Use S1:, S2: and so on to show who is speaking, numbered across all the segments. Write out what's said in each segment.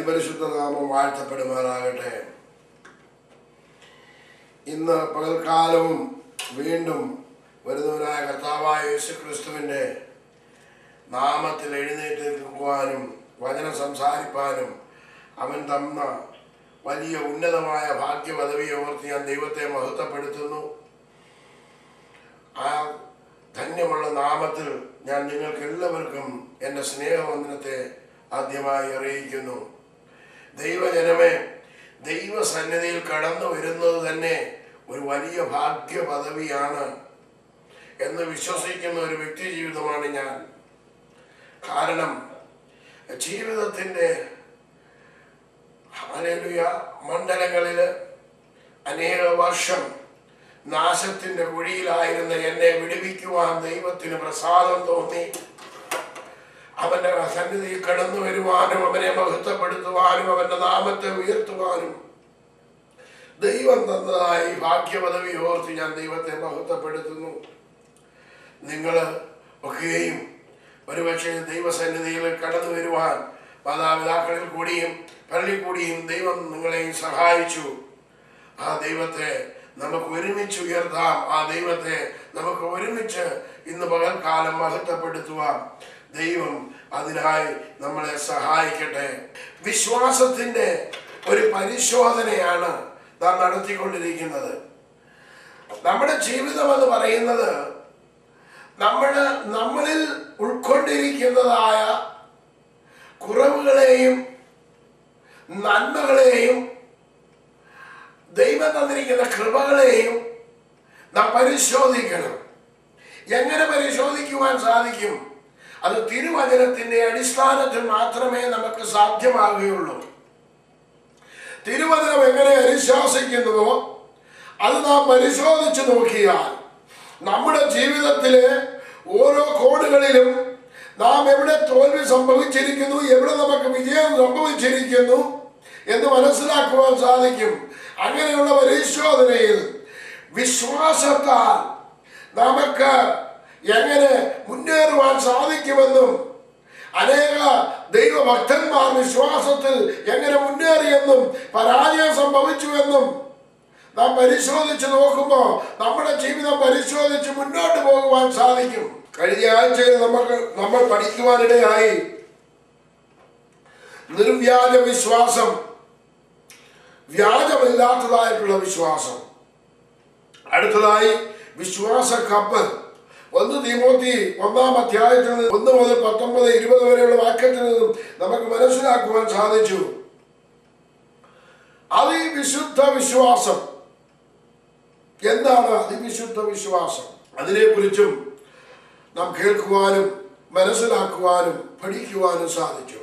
S1: പരിശുദ്ധ നാമം വാഴ്ത്തപ്പെടുമാറാകട്ടെ. ഇന്ന് പകൽക്കാലവും വീണ്ടും വരുന്നവനായ കർത്താവായ യേശുക്രിസ്തുവിൻ്റെ നാമത്തിൽ എഴുന്നേറ്റ് നിൽക്കുവാനും വചനം സംസാരിപ്പാനും അവൻ തന്ന വലിയ ഉന്നതമായ ഭാഗ്യപദവിയെ ഓർത്ത് ഞാൻ ദൈവത്തെ മഹത്വപ്പെടുത്തുന്നു. ആ ധന്യമുള്ള നാമത്തിൽ ഞാൻ നിങ്ങൾക്ക് എല്ലാവർക്കും എൻ്റെ സ്നേഹവന്ദനത്തെ ആദ്യമായി അറിയിക്കുന്നു. ദൈവജനമേ, ദൈവസന്നിധിയിൽ കടന്നു വരുന്നത് തന്നെ ഒരു വലിയ ഭാഗ്യപദവിയാണ് എന്ന് വിശ്വസിക്കുന്ന ഒരു വ്യക്തി ജീവിതമാണ് ഞാൻ. കാരണം ജീവിതത്തിൻ്റെ മണ്ഡലങ്ങളിൽ അനേക വർഷം നാശത്തിൻ്റെ കുഴിയിലായിരുന്ന എന്നെ വിടുവിക്കുവാൻ ദൈവത്തിന് പ്രസാദം തോന്നി. അവൻ്റെ സന്നിധിയിൽ കടന്നു വരുവാനും അവനെ മഹത്വപ്പെടുത്തുവാനും അവൻ്റെ നാമത്തെ ഉയർത്തുവാനും ദൈവം തന്നതായി ഭാഗ്യപദവി ഓർത്ത് ഞാൻ ദൈവത്തെ മഹത്വപ്പെടുത്തുന്നു. നിങ്ങൾ ഒക്കെയും ഒരുപക്ഷെ ദൈവസന്നിധിയിൽ കടന്നു വരുവാൻ മാതാപിതാക്കളിൽ കൂടിയും പള്ളിയിൽ കൂടിയും ദൈവം നിങ്ങളെയും സഹായിച്ചു. ആ ദൈവത്തെ നമുക്ക് ഒരുമിച്ച് ഉയർത്താം. ആ ദൈവത്തെ നമുക്ക് ഒരുമിച്ച് ഇന്ന് പകൽക്കാലം മഹത്വപ്പെടുത്തുവാം. ദൈവം അതിനായി നമ്മളെ സഹായിക്കട്ടെ. വിശ്വാസത്തിൻ്റെ ഒരു പരിശോധനയാണ് നാം നടത്തിക്കൊണ്ടിരിക്കുന്നത്. നമ്മുടെ ജീവിതം എന്ന് പറയുന്നത് നമ്മളിൽ ഉൾക്കൊണ്ടിരിക്കുന്നതായ കുറവുകളെയും നന്മകളെയും ദൈവം തന്നിരിക്കുന്ന കൃപകളെയും നാം പരിശോധിക്കണം. എങ്ങനെ പരിശോധിക്കുവാൻ സാധിക്കും? അത് തിരുവചനത്തിൻ്റെ അടിസ്ഥാനത്തിൽ മാത്രമേ നമുക്ക് സാധ്യമാകുകയുള്ളൂ. തിരുവചനം എങ്ങനെ അനുശാസിക്കുന്നുവോ അത് നാം പരിശോധിച്ച് നോക്കിയാൽ നമ്മുടെ ജീവിതത്തിലെ ഓരോ കോണുകളിലും നാം എവിടെ തോൽവി സംഭവിച്ചിരിക്കുന്നു, എവിടെ നമുക്ക് വിജയം സംഭവിച്ചിരിക്കുന്നു എന്ന് മനസ്സിലാക്കുവാൻ സാധിക്കും. അങ്ങനെയുള്ള പരിശോധനയിൽ വിശ്വാസത്താൽ നമുക്ക് എങ്ങനെ മുന്നേറുവാൻ സാധിക്കുമെന്നും അനേക ദൈവഭക്തന്മാർ വിശ്വാസത്തിൽ എങ്ങനെ മുന്നേറിയെന്നും പരാജയം സംഭവിച്ചുവെന്നും നാം പരിശോധിച്ച് നോക്കുമ്പോൾ നമ്മുടെ ജീവിതം പരിശോധിച്ച് മുന്നോട്ട് പോകുവാൻ സാധിക്കും. കഴിഞ്ഞ ആഴ്ചയിൽ നമ്മൾ പഠിക്കുവാനിടയായി നിർവ്യാജ വിശ്വാസം, വ്യാജമില്ലാത്തതായിട്ടുള്ള വിശ്വാസം. അടുത്തതായി വിശ്വാസ കപ്പൽ. 1 തീമോത്തി 1-ാം അധ്യായത്തിൽ 1 മുതൽ 19-20 വരെയുള്ള വാക്യത്തിൽ നിന്നും നമുക്ക് മനസ്സിലാക്കുവാൻ സാധിച്ചു. അതിവിശുദ്ധ വിശ്വാസം എന്താണ്? അതിവിശുദ്ധ വിശ്വാസം, അതിനെക്കുറിച്ചും നാം കേൾക്കുവാനും മനസ്സിലാക്കുവാനും പഠിക്കുവാനും സാധിച്ചു.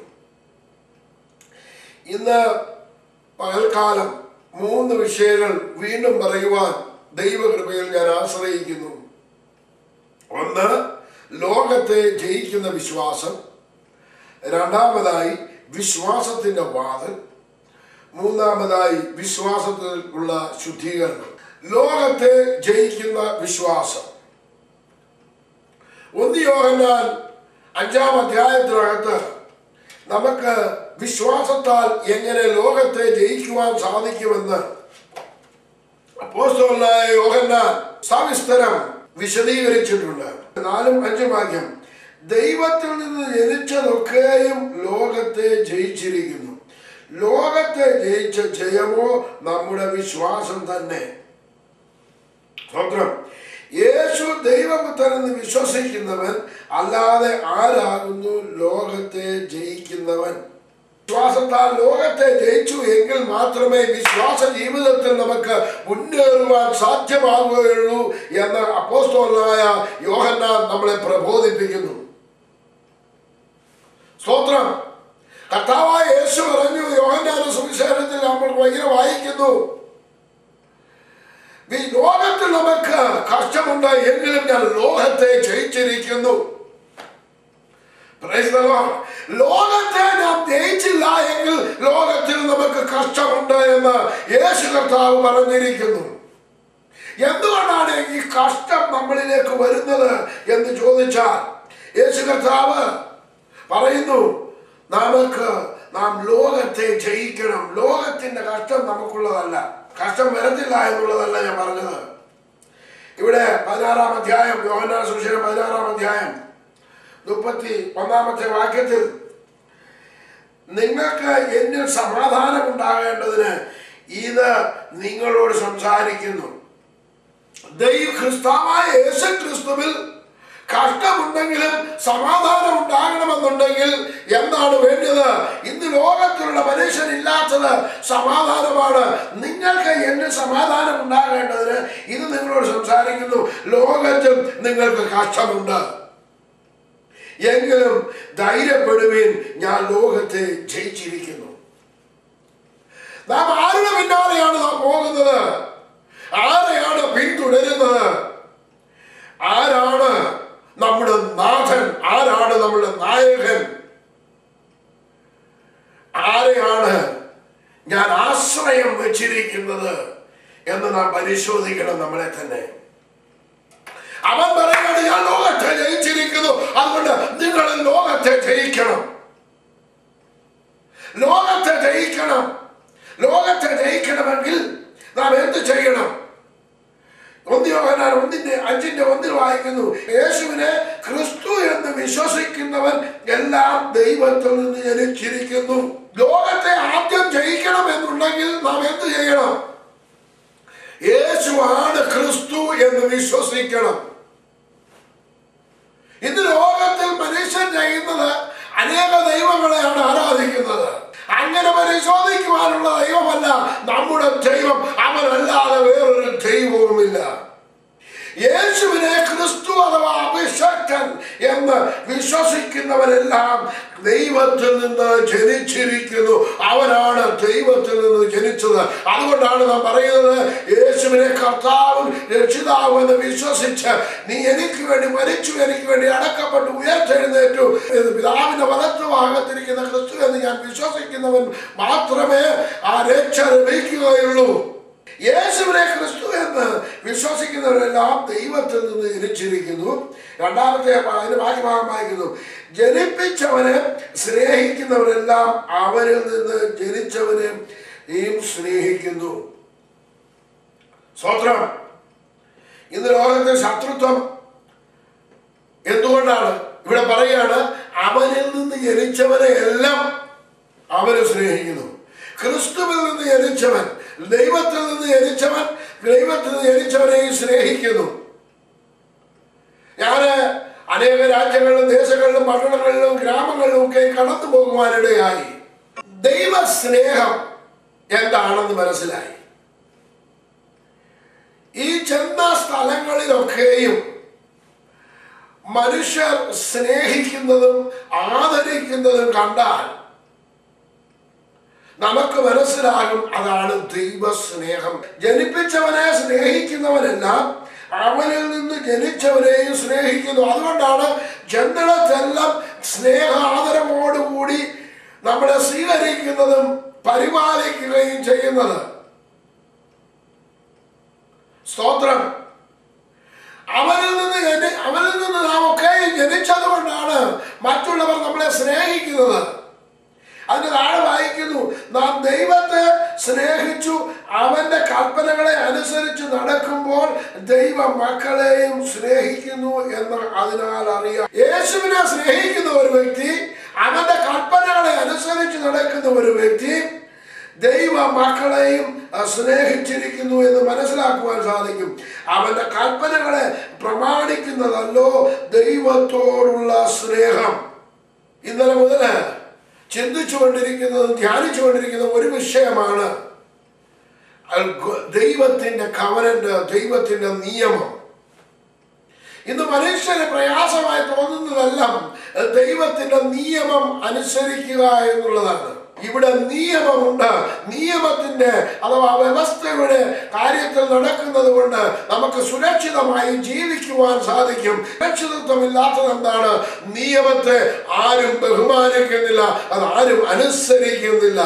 S1: ഇന്ന് പകൽക്കാലം 3 വിഷയങ്ങൾ വീണ്ടും പറയുവാൻ ദൈവകൃപയിൽ ഞാൻ ആശ്രയിക്കുന്നു. ഒന്ന്, ലോകത്തെ ജയിക്കുന്ന വിശ്വാസം. രണ്ടാമതായി വിശ്വാസത്തിൻ്റെ വാതിൽ. മൂന്നാമതായി വിശ്വാസത്തിൽ ഉള്ള ശുദ്ധീകരണം. ലോകത്തെ ജയിക്കുന്ന വിശ്വാസം. 1 യോഹന്നാൻ 5-ാം അധ്യായത്തിനകത്ത് നമുക്ക് വിശ്വാസത്താൽ എങ്ങനെ ലോകത്തെ ജയിക്കുവാൻ സാധിക്കുമെന്ന് അപ്പോസ്തലനായ യോഹന്നാൻ സവിസ്തരം വിശദീകരിച്ചിട്ടുണ്ട്. 4-5 വാക്യം. ദൈവത്തിൽ നിന്ന് ജനിച്ചതൊക്കെയും ലോകത്തെ ജയിച്ചിരിക്കുന്നു. ലോകത്തെ ജയിച്ച ജയമോ നമ്മുടെ വിശ്വാസം തന്നെ. സ്വന്തം യേശു ദൈവപുത്രനെന്ന് വിശ്വസിക്കുന്നവൻ അല്ലാതെ ആരാകുന്നു ലോകത്തെ ജയിക്കുന്നവൻ? വിശ്വാസത്താൽ ലോകത്തെ ജയിച്ചു എങ്കിൽ മാത്രമേ വിശ്വാസ ജീവിതത്തിൽ നമുക്ക് മുന്നേറുവാൻ സാധ്യമാകുകയുള്ളൂ എന്ന് അപ്പോസ്തലനായ യോഹന്നാൻ നമ്മളെ പ്രബോധിപ്പിക്കുന്നു. സ്തോത്രം. കർത്താവായ യേശു പറഞ്ഞു, യോഹന്നാന്റെ സുവിശേഷത്തിൽ നമ്മൾ ഇങ്ങനെ വായിക്കുന്നു, ലോകത്തിൽ നമുക്ക് കഷ്ടമുണ്ട് എങ്കിലും ഞാൻ ലോകത്തെ ജയിച്ചിരിക്കുന്നു. ലോകത്തെ നാം ജയിച്ചില്ല എങ്കിൽ ലോകത്തിൽ നമുക്ക് കഷ്ടമുണ്ട് എന്ന് യേശു കർത്താവ് പറഞ്ഞിരിക്കുന്നു. എന്തുകൊണ്ടാണ് ഈ കഷ്ടം നമ്മളിലേക്ക് വരുന്നത് എന്ന് ചോദിച്ചാൽ യേശു കർത്താവ് പറയുന്നു, നമുക്ക് നാം ലോകത്തെ ജയിക്കണം. ലോകത്തിന്റെ കഷ്ടം നമുക്കുള്ളതല്ല, കഷ്ടം വരത്തില്ല എന്നുള്ളതല്ല ഞാൻ പറഞ്ഞത്. ഇവിടെ 16-ാം അധ്യായം, യോഹന്നാന്റെ സുവിശേഷം 16-ാം അധ്യായം 31-ാമത്തെ വാക്യത്തിൽ, നിങ്ങൾക്ക് എന്നിൽ സമാധാനം ഉണ്ടാകേണ്ടതിന് ഇത് നിങ്ങളോട് സംസാരിക്കുന്നു. ക്രിസ്തുവായ യേശു ക്രിസ്തുവിൽ കഷ്ടമുണ്ടെങ്കിലും സമാധാനം ഉണ്ടാകണമെന്നുണ്ടെങ്കിൽ എന്താണ് വേണ്ടത്? ഇന്ന് ലോകത്തിലുള്ള മനുഷ്യനില്ലാത്തത് സമാധാനമാണ്. നിങ്ങൾക്ക് എന്നിൽ സമാധാനം ഉണ്ടാകേണ്ടതിന് ഇത് നിങ്ങളോട് സംസാരിക്കുന്നു. ലോകത്തിൽ നിങ്ങൾക്ക് കഷ്ടമുണ്ട്, എങ്കിലും ധൈര്യപ്പെടുവിൻ, ഞാൻ ലോകത്തെ ജയിച്ചിരിക്കുന്നു. നാം ആരുടെ പിന്നാലെയാണ് നാം പോകുന്നത്? ആരെയാണ് പിന്തുടരുന്നത്? ആരാണ് നമ്മുടെ നാഥൻ? ആരാണ് നമ്മുടെ നായകൻ? ആരെയാണ് ഞാൻ ആശ്രയം വെച്ചിരിക്കുന്നത് എന്ന് നാം പരിശോധിക്കണം നമ്മളെ തന്നെ. അവൻ പറയുന്നത് ഞാൻ ലോകത്തെ ജയിച്ചിരിക്കുന്നു, അതുകൊണ്ട് നിങ്ങൾ ലോകത്തെ ജയിക്കണം. ലോകത്തെ ജയിക്കണം. ലോകത്തെ ജയിക്കണമെങ്കിൽ നാം എന്ത് ചെയ്യണം? 1 യോഹന്നാൻ 5:1 വായിക്കുന്നു, യേശുവിനെ ക്രിസ്തു എന്ന് വിശ്വസിക്കുന്നവൻ എല്ലാം ദൈവത്തിൽ നിന്ന് ജനിച്ചിരിക്കുന്നു. ലോകത്തെ ആദ്യം ജയിക്കണം എന്നുണ്ടെങ്കിൽ നാം എന്ത് ചെയ്യണം? യേശുവാണ് ക്രിസ്തു എന്ന് വിശ്വസിക്കണം. ഇന്ന് ലോകത്തിൽ മനുഷ്യൻ ചെയ്യുന്നത് അനേക ദൈവങ്ങളെയാണ് ആരാധിക്കുന്നത്. അങ്ങനെ പരിശോധിക്കുവാനുള്ള ദൈവമല്ല നമ്മുടെ ദൈവം, അവനല്ലാതെ വേറൊരു ദൈവവുമില്ല. യേശുവിനെ ക്രിസ്തു അഥവാ അഭിഷക്തൻ എന്ന് വിശ്വസിക്കുന്നവരെല്ലാം ദൈവത്തിൽ നിന്ന് ജനിച്ചിരിക്കുന്നു. അവനാണ് ദൈവത്തിൽ നിന്ന് ജനിച്ചത്. അതുകൊണ്ടാണ് നാം പറയുന്നത്, യേശുവിനെ കർത്താവും രക്ഷിതാവും എന്ന് വിശ്വസിച്ച് നീ എനിക്ക് വേണ്ടി മരിച്ചു, എനിക്ക് വേണ്ടി അടക്കപ്പെട്ടു, ഉയർത്തെഴുന്നേറ്റു, പിതാവിന്റെ വലത്തുഭാഗത്തിരിക്കുന്ന ക്രിസ്തു എന്ന് ഞാൻ വിശ്വസിക്കുന്നവൻ മാത്രമേ ആ രക്ഷ ലഭിക്കുകയുള്ളൂ. യേശുവിനെ ക്രിസ്തു എന്ന് വിശ്വസിക്കുന്നവരെല്ലാം ദൈവത്തിൽ നിന്ന് ജനിച്ചിരിക്കുന്നു. രണ്ടാമത്തെ അതിന്റെ ഭാഗ്യഭാഗം വായിക്കുന്നു, ജനിപ്പിച്ചവനെ സ്നേഹിക്കുന്നവരെല്ലാം അവരിൽ നിന്ന് ജനിച്ചവനെയും സ്നേഹിക്കുന്നു. സ്തോത്രം. ഇന്ന് ലോകത്തെ ശത്രുത്വം എന്തുകൊണ്ടാണ്? ഇവിടെ പറയുകയാണ്, അവനിൽ നിന്ന് ജനിച്ചവനെ എല്ലാം അവര് സ്നേഹിക്കുന്നു. ക്രിസ്തുവിൽ നിന്ന് ജനിച്ചവൻ, ദൈവത്തിൽ നിന്ന് ജനിച്ചവൻ ദൈവത്തിൽ നിന്ന് ജനിച്ചവനെയും സ്നേഹിക്കുന്നു. ഞാന് അനേക രാജ്യങ്ങളിലും ദേശങ്ങളിലും പട്ടണങ്ങളിലും ഗ്രാമങ്ങളിലും ഒക്കെ കടന്നു പോകുവാനിടയായി. ദൈവസ്നേഹം എന്താണെന്ന് മനസ്സിലായി. ഈ ചെന്ന സ്ഥലങ്ങളിലൊക്കെയും മനുഷ്യർ സ്നേഹിക്കുന്നതും ആദരിക്കുന്നതും കണ്ടാൽ നമുക്ക് മനസ്സിലാകും അതാണ് ദൈവസ്നേഹം. ജനിപ്പിച്ചവനെ സ്നേഹിക്കുന്നവനെല്ലാം അവനിൽ നിന്ന് ജനിച്ചവനെയും സ്നേഹിക്കുന്നു. അതുകൊണ്ടാണ് ജനങ്ങളെല്ലാം സ്നേഹ ആദരവോടുകൂടി നമ്മളെ സ്വീകരിക്കുന്നതും പരിപാലിക്കുകയും ചെയ്യുന്നത്. സ്തോത്രം. അവനിൽ നിന്ന് നാം ഒക്കെ ജനിച്ചത് കൊണ്ടാണ് മറ്റുള്ളവർ നമ്മളെ സ്നേഹിക്കുന്നത്. അതിന് താഴെ വായിക്കുന്നു, നാം ദൈവത്തെ സ്നേഹിച്ചു അവന്റെ കൽപ്പനകളെ അനുസരിച്ച് നടക്കുമ്പോൾ ദൈവ മക്കളെയും സ്നേഹിക്കുന്നു എന്ന് അതിനാൽ അറിയാം. യേശുവിനെ സ്നേഹിക്കുന്ന ഒരു വ്യക്തി, അവന്റെ കൽപ്പനകളെ അനുസരിച്ച് നടക്കുന്ന ഒരു വ്യക്തി ദൈവ മക്കളെയും സ്നേഹിച്ചിരിക്കുന്നു എന്ന് മനസ്സിലാക്കുവാൻ സാധിക്കും. അവന്റെ കൽപ്പനകളെ പ്രമാണിക്കുന്നതല്ലോ ദൈവത്തോടുള്ള സ്നേഹം. ഇന്നലെ മുതൽ ചിന്തിച്ചുകൊണ്ടിരിക്കുന്നതും ധ്യാനിച്ചുകൊണ്ടിരിക്കുന്ന ഒരു വിഷയമാണ് ദൈവത്തിന്റെ കവനന്റ്, ദൈവത്തിന്റെ നിയമം. ഇന്ന് മനുഷ്യന് പ്രയാസമായി തോന്നുന്നതെല്ലാം ദൈവത്തിന്റെ നിയമം അനുസരിക്കുക എന്നുള്ളതാണ്. ഇവിടെ നിയമമുണ്ട്. നിയമത്തിന്റെ അഥവാ വ്യവസ്ഥയുടെ കാര്യത്തിൽ നടക്കുന്നത് കൊണ്ട് നമുക്ക് സുരക്ഷിതമായി ജീവിക്കുവാൻ സാധിക്കും. സുരക്ഷിതത്വമില്ലാത്തത് എന്താണ്? നിയമത്തെ ആരും ബഹുമാനിക്കുന്നില്ല, അത് ആരും അനുസരിക്കുന്നില്ല.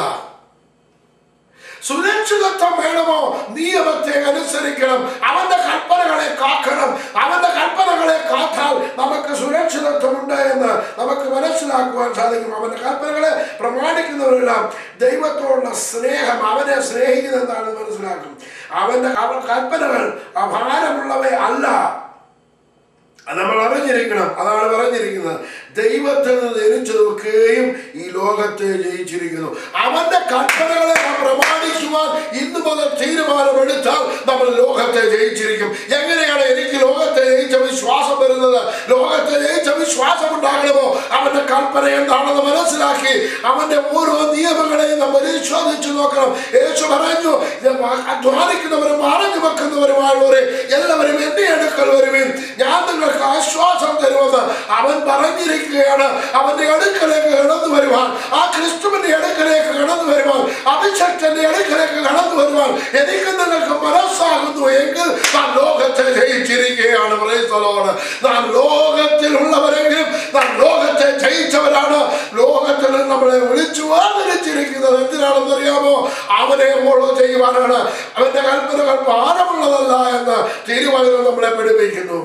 S1: സുരക്ഷിതത്വം വേണമോ? നിയമത്തെ അനുസരിക്കണം, അവന്റെ കൽപ്പനകളെ കാക്കണം. അവന്റെ കൽപ്പനകളെ കാത്താൽ നമുക്ക് സുരക്ഷിതത്വമുണ്ട് എന്ന് നമുക്ക് മനസ്സിലാക്കുവാൻ സാധിക്കും. അവന്റെ കൽപ്പനകളെ പ്രമാണിക്കുന്നവരെല്ലാം ദൈവത്തോടുള്ള സ്നേഹം, അവനെ സ്നേഹിക്കുന്നതാണെന്ന് മനസ്സിലാക്കും. അവന്റെ കൽപ്പനകൾ അഭാരമുള്ളവ അല്ല, നമ്മൾ അറിഞ്ഞിരിക്കണം. അതാണ് പറഞ്ഞിരിക്കുന്നത്, ദൈവത്തിൽ നിന്ന് ജനിച്ചതൊക്കെയും ഈ ലോകത്തെ ജയിച്ചിരിക്കുന്നു. അവന്റെ കൽപ്പനകളെ പ്രമാണിക്കുവാൻ ഇന്നു മുതൽ തീരുമാനമെടുത്താൽ നമ്മൾ ലോകത്തെ ജയിച്ചിരിക്കും. എങ്ങനെയാണ് എനിക്ക് ലോകത്തെ ജയിച്ച വിശ്വാസം വരുന്നത്? ലോകത്തെ ജയിച്ച വിശ്വാസം ഉണ്ടാകണമോ? അവന്റെ കൽപ്പന എന്താണെന്ന് മനസ്സിലാക്കി അവന്റെ ഓരോ നിയമങ്ങളെയും നാം പരിശോധിച്ചു നോക്കണം. യേശു പറഞ്ഞു, അധ്വാനിക്കുന്നവരും അറിഞ്ഞു വെക്കുന്നവരുമായുള്ളവരെ എല്ലാവരും എന്റെ അടുക്കൽ വരുവിൻ, ഞാൻ നിങ്ങൾക്ക് ആശ്വാസം തരുമെന്ന് അവൻ പറഞ്ഞിരിക്കുകയാണ്. അവന്റെ അടുക്കലേക്ക് കടന്നു വരുവാൻ, ആ ക്രിസ്തുവിന്റെ അടുക്കലേക്ക് കടന്നു വരുവാൻ, അഭിഷക്തന്റെ അടുക്കലേക്ക് കടന്നു വരുവാൻ എനിക്ക് നിങ്ങൾക്ക് മനസ്സാകുന്നു എങ്കിൽ നാം ലോകത്തെ ജയിച്ചിരിക്കുകയാണ്. നാം ലോകത്തിലുള്ളവരെങ്കിലും നാം ലോകത്തെ ജയിച്ചവരാണ്. ലോകത്തിൽ നമ്മളെ വിളിച്ചു ആദരിച്ചിരിക്കുന്നത് എന്തിനാണെന്ന് അറിയാമോ? അവനെ ഫോളോ ചെയ്യുവാനാണ്. അവന്റെ കൽപ്പനകൾ ഭാരമുള്ളതല്ല എന്ന് തിരുവചനം നമ്മളെ പഠിപ്പിക്കുന്നു.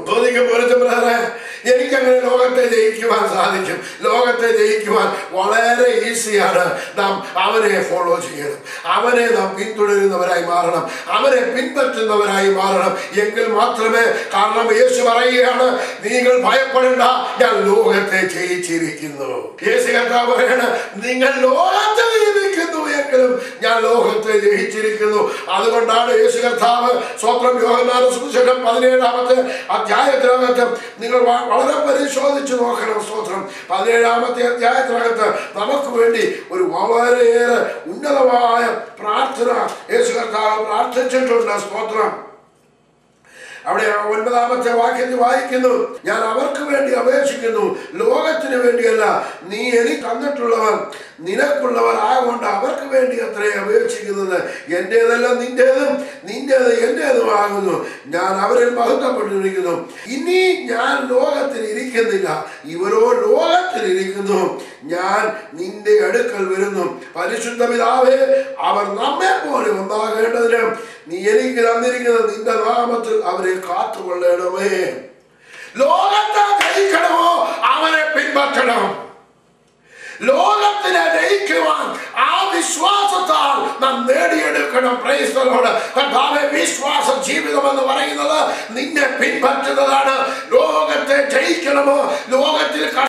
S1: എനിക്കങ്ങനെ ലോകത്തെ ജയിക്കുവാൻ സാധിക്കും. ലോകത്തെ ജയിക്കുവാൻ വളരെ ഈസിയാണ്. നാം അവനെ ഫോളോ ചെയ്യണം, അവനെ നാം പിന്തുടരുന്നവരായി മാറണം, അവനെ പിൻപറ്റുന്നവരായി മാറണം. എങ്കിൽ മാത്രമേ, കാരണം യേശു പറയുകയാണ്, നിങ്ങൾ ഭയപ്പെടേണ്ട, ഞാൻ ലോകത്തെ ജയിച്ചിരിക്കുന്നു. യേശു കർത്താവ് പറയാണ്, നിങ്ങൾ ലോകത്തെ ജയിക്കുന്നു എങ്കിലും ഞാൻ ലോകത്തെ ജയിച്ചിരിക്കുന്നു. അതുകൊണ്ടാണ് യേശു കർത്താവ്, സ്വന്തം യോഹന്നാന്റെ സുവിശേഷം 17-ാമത്തെ അധ്യായത്തിനകത്ത് നിങ്ങൾ വളരെ പരിശോധിച്ചു നോക്കണം. സ്തോത്രം. 17-ാമത്തെ അധ്യായത്തിനകത്ത് നമുക്ക് വേണ്ടി ഒരു വളരെയേറെ ഉന്നതമായ പ്രാർത്ഥന യേശു കർത്താവ് പ്രാർത്ഥിച്ചിട്ടുണ്ട്. സ്തോത്രം. അവിടെ 9-ാമത്തെ വാക്യത്തിൽ വായിക്കുന്നു, ഞാൻ അവർക്ക് വേണ്ടി അപേക്ഷിക്കുന്നു, ലോകത്തിന് വേണ്ടിയല്ല, നീ എനിക്ക് തന്നിട്ടുള്ളവർ നിനക്കുള്ളവർ ആകൊണ്ട് അവർക്ക് വേണ്ടി അത്രേ അപേക്ഷിക്കുന്നത്. എന്റേതല്ല നിന്റേതും, നിന്റേത് എന്റേതുമാകുന്നു. ഞാൻ അവരിൽ മഹത്വപ്പെട്ടിരിക്കുന്നു. ഇനി ഞാൻ ലോകത്തിൽ ഇരിക്കുന്നില്ല, ഇവരോ ലോകത്തിൽ ഇരിക്കുന്നു. ഞാൻ നിന്റെ അടുക്കൽ വരുന്നു. പരിശുദ്ധ പിതാവേ, അവർ നമ്മെ പോലെ ഒന്നാകേണ്ടതിന് നീ എനിക്ക് തന്നിരിക്കുന്ന നിന്റെ നാമത്തിൽ അവരെ കാത്തുകൊള്ളണമേ. ലോകത്തെ ജയിക്കണമോ? അവനെ പിൻപറ്റണം. ലോകത്തിനെ ജയിക്കുവാൻ ആ വിശ്വാസത്താൽ നാം നേടിയെടുക്കണം. Praise the Lord. കർത്താവേ, വിശ്വാസ ജീവിതം എന്ന് പറയുന്നത് നിന്നെ പിൻപറ്റുന്നതാണ്. ലോകത്തെ ജയിക്കണമോ? ലോകത്തിൽ